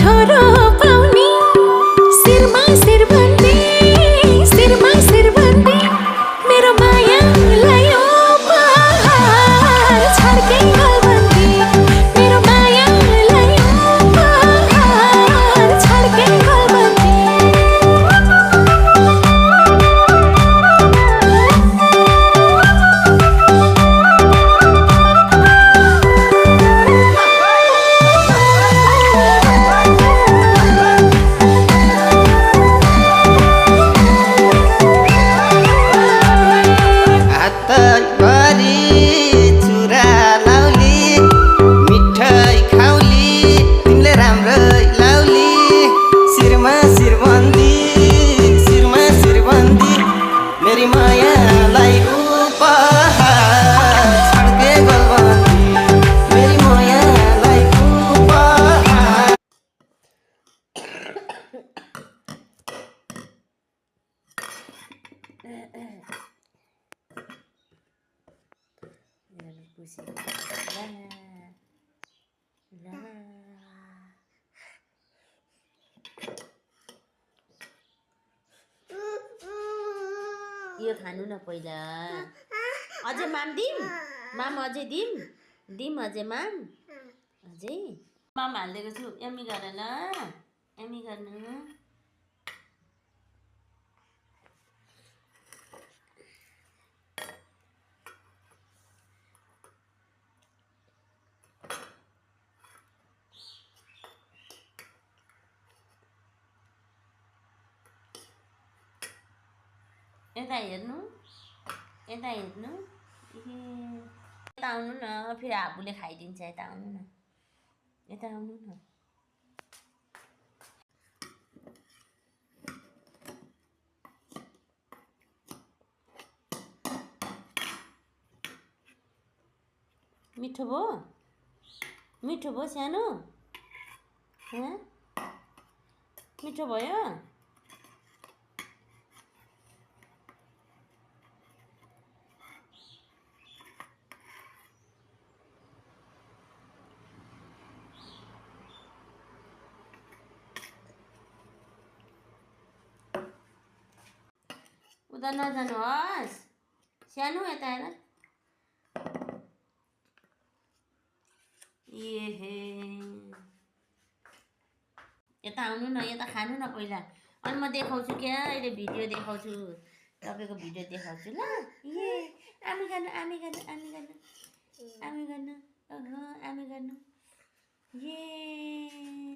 छोरो पाउने शिरमा शिरबन्दी शिरमा शिरबन्दी मेरो मायालाई उपहार छड्के गलबन्दी मेरो मायालाई उपहार छड्के गलबन्दी हातभरि चुरा लाउली मिठाई खाउली तिमीले राम्रै लाउली शिरमा शिरबन्दी मेरी मायालाई उपहार छड्के गलबन्दी मेरी मायालाई उपहार यो खानु न पहिला अझै माम दिम माम अझै दिम दिम अझै माम अझै माम हालिदिएको छु यमी गर ल यमी गर्नु यता हेर्नु यता हेर्नु यता आउनु न फेरि आफूले खाइदिन्छ यता आउनु न यता आउनु न मिठो भयो सानो मिठो भयो उता नजानुहोस् सानो यता हेर एहे यता आउनु न यता खानु न पहिला अनि म देखाउँछु क्या अहिले भिडियो देखाउँछु तपाईँको भिडियो देखाउँछु ल ए आमी गर्नु आमी गर्नु आमी गर्नु आमी गर्नु ओहो आमी गर्नु ए